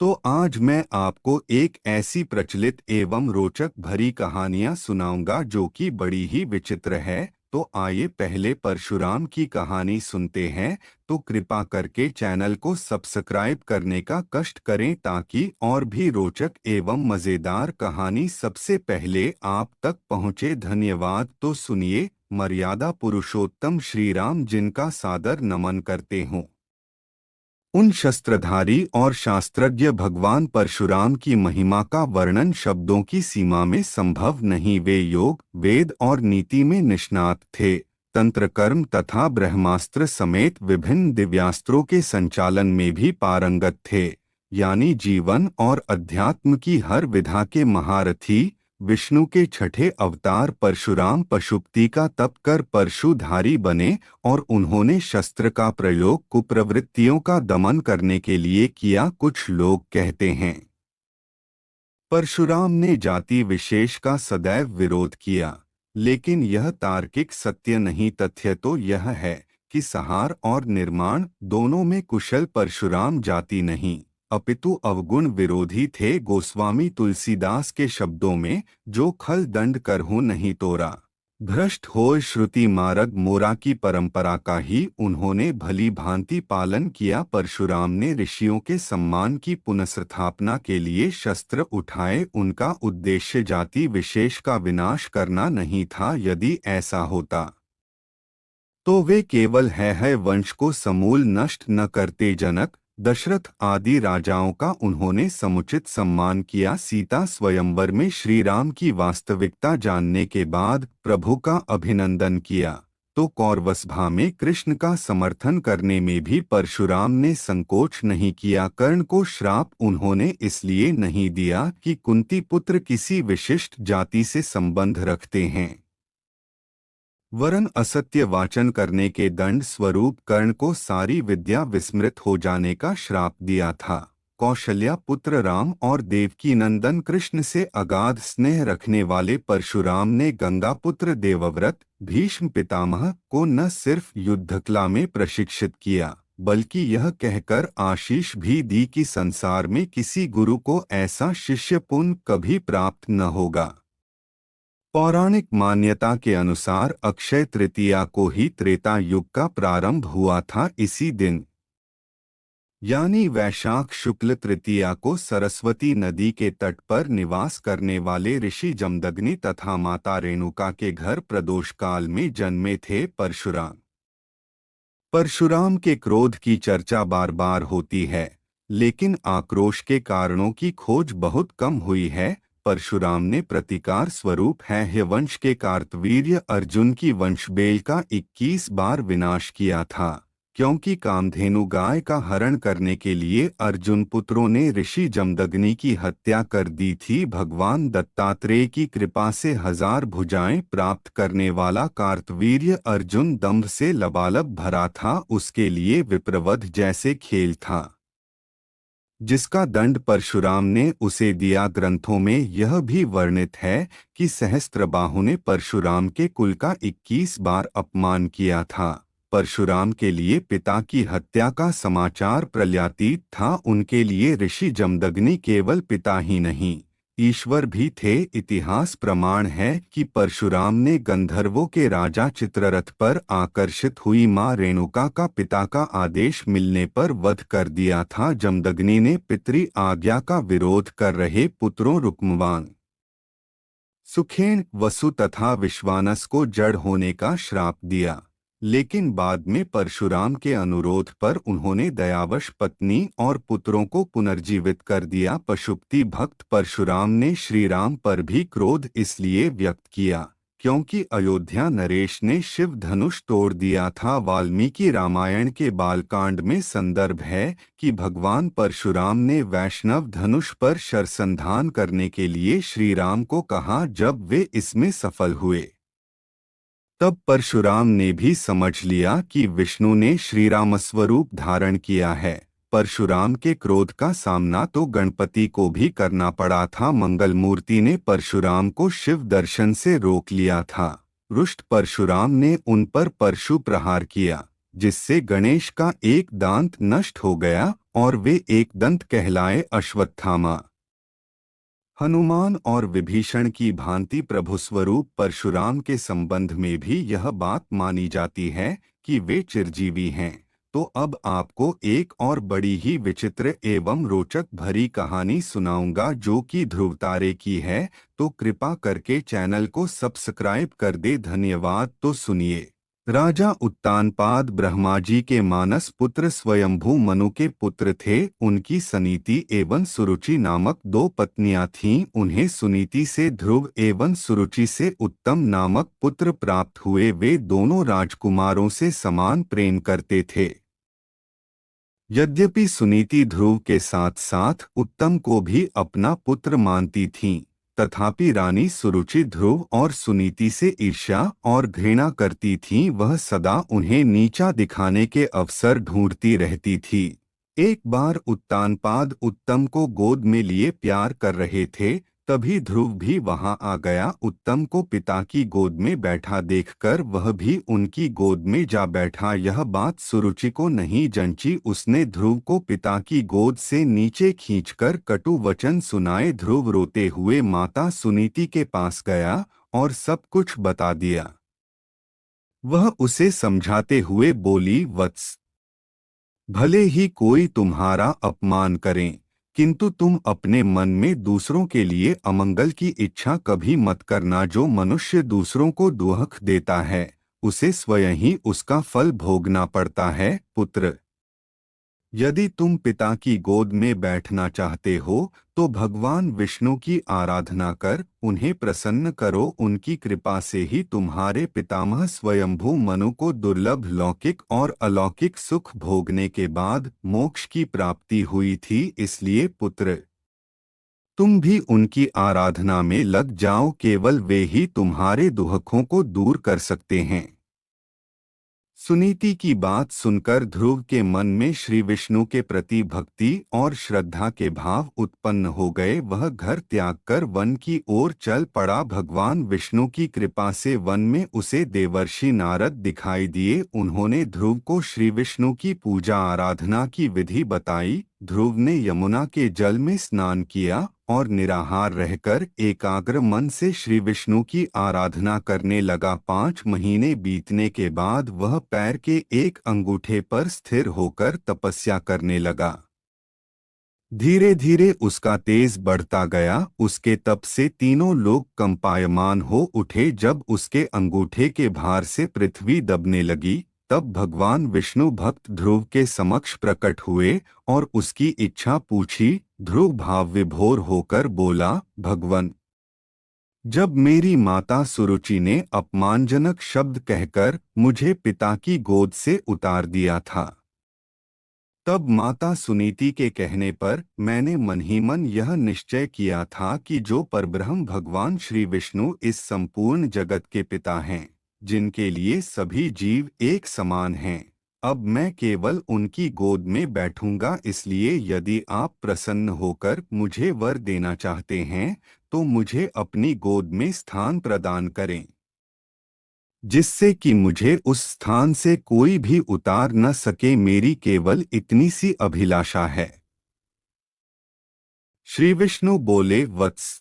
तो आज मैं आपको एक ऐसी प्रचलित एवं रोचक भरी कहानियां सुनाऊंगा जो कि बड़ी ही विचित्र है। तो आइए पहले परशुराम की कहानी सुनते हैं। तो कृपा करके चैनल को सब्सक्राइब करने का कष्ट करें ताकि और भी रोचक एवं मज़ेदार कहानी सबसे पहले आप तक पहुंचे। धन्यवाद। तो सुनिए। मर्यादा पुरुषोत्तम श्री राम जिनका सादर नमन करते हों, उन शस्त्रधारी और शास्त्रज्ञ भगवान परशुराम की महिमा का वर्णन शब्दों की सीमा में संभव नहीं। वे योग, वेद और नीति में निष्णात थे। तंत्र, कर्म तथा ब्रह्मास्त्र समेत विभिन्न दिव्यास्त्रों के संचालन में भी पारंगत थे। यानी जीवन और अध्यात्म की हर विधा के महारथी। विष्णु के छठे अवतार परशुराम पशुपति का तप कर परशुधारी बने और उन्होंने शस्त्र का प्रयोग कुप्रवृत्तियों का दमन करने के लिए किया। कुछ लोग कहते हैं परशुराम ने जाति विशेष का सदैव विरोध किया, लेकिन यह तार्किक सत्य नहीं। तथ्य तो यह है कि संहार और निर्माण दोनों में कुशल परशुराम जाति नहीं अपितु अवगुण विरोधी थे। गोस्वामी तुलसीदास के शब्दों में, जो खल दंड करहु नहीं तोरा, भ्रष्ट होय श्रुति मार्ग मोरा की परंपरा का ही उन्होंने भली भांति पालन किया। परशुराम ने ऋषियों के सम्मान की पुनर्स्थापना के लिए शस्त्र उठाए। उनका उद्देश्य जाति विशेष का विनाश करना नहीं था। यदि ऐसा होता तो वे केवल है वंश को समूल नष्ट न करते। जनक, दशरथ आदि राजाओं का उन्होंने समुचित सम्मान किया। सीता स्वयंवर में श्री राम की वास्तविकता जानने के बाद प्रभु का अभिनंदन किया। तो कौरवसभा में कृष्ण का समर्थन करने में भी परशुराम ने संकोच नहीं किया। कर्ण को श्राप उन्होंने इसलिए नहीं दिया कि कुंती पुत्र किसी विशिष्ट जाति से संबंध रखते हैं, वरन असत्य वाचन करने के दंड स्वरूप कर्ण को सारी विद्या विस्मृत हो जाने का श्राप दिया था। कौशल्या पुत्र राम और देवकी नंदन कृष्ण से अगाध स्नेह रखने वाले परशुराम ने गंगा पुत्र देवव्रत भीष्म पितामह को न सिर्फ युद्धकला में प्रशिक्षित किया, बल्कि यह कहकर आशीष भी दी कि संसार में किसी गुरु को ऐसा शिष्य पुण्य कभी प्राप्त न होगा। पौराणिक मान्यता के अनुसार अक्षय तृतीया को ही त्रेता युग का प्रारंभ हुआ था। इसी दिन यानी वैशाख शुक्ल तृतीया को सरस्वती नदी के तट पर निवास करने वाले ऋषि जमदग्नि तथा माता रेणुका के घर प्रदोष काल में जन्मे थे परशुराम। परशुराम के क्रोध की चर्चा बार बार होती है, लेकिन आक्रोश के कारणों की खोज बहुत कम हुई है। परशुराम ने प्रतिकार स्वरूप वंश के कार्तवीर्य अर्जुन की वंशबेल का 21 बार विनाश किया था, क्योंकि कामधेनु गाय का हरण करने के लिए अर्जुन पुत्रों ने ऋषि जमदग्नि की हत्या कर दी थी। भगवान दत्तात्रेय की कृपा से 1000 भुजाएं प्राप्त करने वाला कार्तवीर्य अर्जुन दंभ से लबालब भरा था। उसके लिए विप्रवध जैसे खेल था, जिसका दंड परशुराम ने उसे दिया। ग्रंथों में यह भी वर्णित है कि सहस्त्रबाहु ने परशुराम के कुल का 21 बार अपमान किया था। परशुराम के लिए पिता की हत्या का समाचार प्रलयातीत था। उनके लिए ऋषि जमदग्नि केवल पिता ही नहीं, ईश्वर भी थे। इतिहास प्रमाण है कि परशुराम ने गंधर्वों के राजा चित्ररथ पर आकर्षित हुई मां रेणुका का पिता का आदेश मिलने पर वध कर दिया था। जमदग्नि ने पितृ आज्ञा का विरोध कर रहे पुत्रों रुक्मवान, सुखेन, वसु तथा विश्वानस को जड़ होने का श्राप दिया, लेकिन बाद में परशुराम के अनुरोध पर उन्होंने दयावश पत्नी और पुत्रों को पुनर्जीवित कर दिया। पशुपति भक्त परशुराम ने श्री राम पर भी क्रोध इसलिए व्यक्त किया क्योंकि अयोध्या नरेश ने शिव धनुष तोड़ दिया था। वाल्मीकि रामायण के बालकांड में संदर्भ है कि भगवान परशुराम ने वैष्णव धनुष पर शरसंधान करने के लिए श्री राम को कहा। जब वे इसमें सफल हुए, तब परशुराम ने भी समझ लिया कि विष्णु ने श्रीराम स्वरूप धारण किया है। परशुराम के क्रोध का सामना तो गणपति को भी करना पड़ा था। मंगल मूर्ति ने परशुराम को शिव दर्शन से रोक लिया था। रुष्ट परशुराम ने उन पर परशु प्रहार किया, जिससे गणेश का एक दांत नष्ट हो गया और वे एक दंत कहलाए अश्वत्थामा। हनुमान और विभीषण की भांति प्रभुस्वरूप परशुराम के संबंध में भी यह बात मानी जाती है कि वे चिरजीवी हैं। तो अब आपको एक और बड़ी ही विचित्र एवं रोचक भरी कहानी सुनाऊंगा जो कि ध्रुवतारे की है। तो कृपा करके चैनल को सब्सक्राइब कर दे। धन्यवाद। तो सुनिए। राजा उत्तानपाद ब्रह्मा जी के मानस पुत्र स्वयंभू मनु के पुत्र थे। उनकी सनीति एवं सुरुचि नामक दो पत्नियां थीं। उन्हें सुनीति से ध्रुव एवं सुरुचि से उत्तम नामक पुत्र प्राप्त हुए। वे दोनों राजकुमारों से समान प्रेम करते थे। यद्यपि सुनीति ध्रुव के साथ साथ उत्तम को भी अपना पुत्र मानती थीं, तथापि रानी सुरुचि ध्रुव और सुनीति से ईर्ष्या और घृणा करती थीं। वह सदा उन्हें नीचा दिखाने के अवसर ढूंढती रहती थी। एक बार उत्तानपाद उत्तम को गोद में लिए प्यार कर रहे थे, तभी ध्रुव भी वहां आ गया। उत्तम को पिता की गोद में बैठा देखकर वह भी उनकी गोद में जा बैठा। यह बात सुरुचि को नहीं जंची। उसने ध्रुव को पिता की गोद से नीचे खींचकर कटु वचन सुनाए। ध्रुव रोते हुए माता सुनीति के पास गया और सब कुछ बता दिया। वह उसे समझाते हुए बोली, वत्स, भले ही कोई तुम्हारा अपमान करें, किंतु तुम अपने मन में दूसरों के लिए अमंगल की इच्छा कभी मत करना। जो मनुष्य दूसरों को दुख देता है, उसे स्वयं ही उसका फल भोगना पड़ता है। पुत्र, यदि तुम पिता की गोद में बैठना चाहते हो तो भगवान विष्णु की आराधना कर उन्हें प्रसन्न करो। उनकी कृपा से ही तुम्हारे पितामह स्वयंभू मनु को दुर्लभ लौकिक और अलौकिक सुख भोगने के बाद मोक्ष की प्राप्ति हुई थी। इसलिए पुत्र, तुम भी उनकी आराधना में लग जाओ। केवल वे ही तुम्हारे दुखों को दूर कर सकते हैं। सुनीति की बात सुनकर ध्रुव के मन में श्री विष्णु के प्रति भक्ति और श्रद्धा के भाव उत्पन्न हो गए। वह घर त्याग कर वन की ओर चल पड़ा। भगवान विष्णु की कृपा से वन में उसे देवर्षि नारद दिखाई दिए। उन्होंने ध्रुव को श्री विष्णु की पूजा आराधना की विधि बताई। ध्रुव ने यमुना के जल में स्नान किया और निराहार रहकर एकाग्र मन से श्री विष्णु की आराधना करने लगा। 5 महीने बीतने के बाद वह पैर के एक अंगूठे पर स्थिर होकर तपस्या करने लगा। धीरे धीरे उसका तेज बढ़ता गया। उसके तप से तीनों लोग कंपायमान हो उठे। जब उसके अंगूठे के भार से पृथ्वी दबने लगी, तब भगवान विष्णु भक्त ध्रुव के समक्ष प्रकट हुए और उसकी इच्छा पूछी। ध्रुव भाव विभोर होकर बोला, भगवन, जब मेरी माता सुरुचि ने अपमानजनक शब्द कहकर मुझे पिता की गोद से उतार दिया था, तब माता सुनीति के कहने पर मैंने मन ही मन यह निश्चय किया था कि जो परब्रह्म भगवान श्री विष्णु इस संपूर्ण जगत के पिता हैं, जिनके लिए सभी जीव एक समान हैं, अब मैं केवल उनकी गोद में बैठूंगा। इसलिए यदि आप प्रसन्न होकर मुझे वर देना चाहते हैं तो मुझे अपनी गोद में स्थान प्रदान करें, जिससे कि मुझे उस स्थान से कोई भी उतार न सके। मेरी केवल इतनी सी अभिलाषा है। श्री विष्णु बोले, वत्स,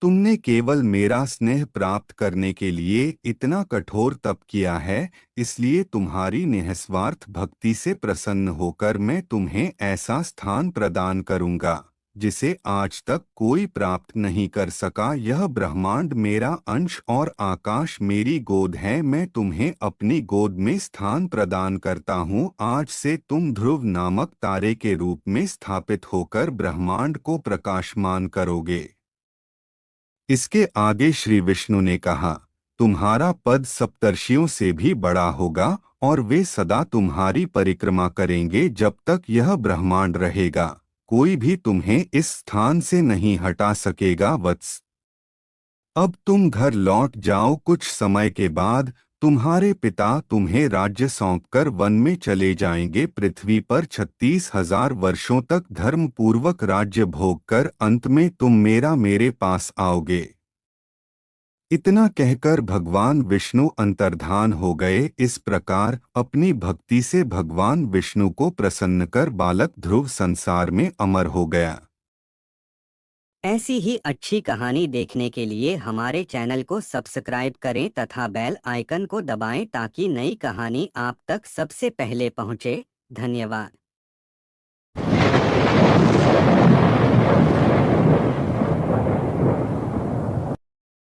तुमने केवल मेरा स्नेह प्राप्त करने के लिए इतना कठोर तप किया है, इसलिए तुम्हारी निःस्वार्थ भक्ति से प्रसन्न होकर मैं तुम्हें ऐसा स्थान प्रदान करूंगा जिसे आज तक कोई प्राप्त नहीं कर सका। यह ब्रह्मांड मेरा अंश और आकाश मेरी गोद है। मैं तुम्हें अपनी गोद में स्थान प्रदान करता हूँ। आज से तुम ध्रुव नामक तारे के रूप में स्थापित होकर ब्रह्मांड को प्रकाशमान करोगे। इसके आगे श्री विष्णु ने कहा, तुम्हारा पद सप्तर्षियों से भी बड़ा होगा और वे सदा तुम्हारी परिक्रमा करेंगे जब तक यह ब्रह्मांड रहेगा। कोई भी तुम्हें इस स्थान से नहीं हटा सकेगा। वत्स, अब तुम घर लौट जाओ। कुछ समय के बाद तुम्हारे पिता तुम्हें राज्य सौंपकर वन में चले जाएंगे। पृथ्वी पर 36,000 वर्षों तक धर्म पूर्वक राज्य भोग कर अंत में तुम मेरे पास आओगे। इतना कहकर भगवान विष्णु अंतर्धान हो गए। इस प्रकार अपनी भक्ति से भगवान विष्णु को प्रसन्न कर बालक ध्रुव संसार में अमर हो गया। ऐसी ही अच्छी कहानी देखने के लिए हमारे चैनल को सब्सक्राइब करें तथा बेल आइकन को दबाएं ताकि नई कहानी आप तक सबसे पहले पहुंचे। धन्यवाद।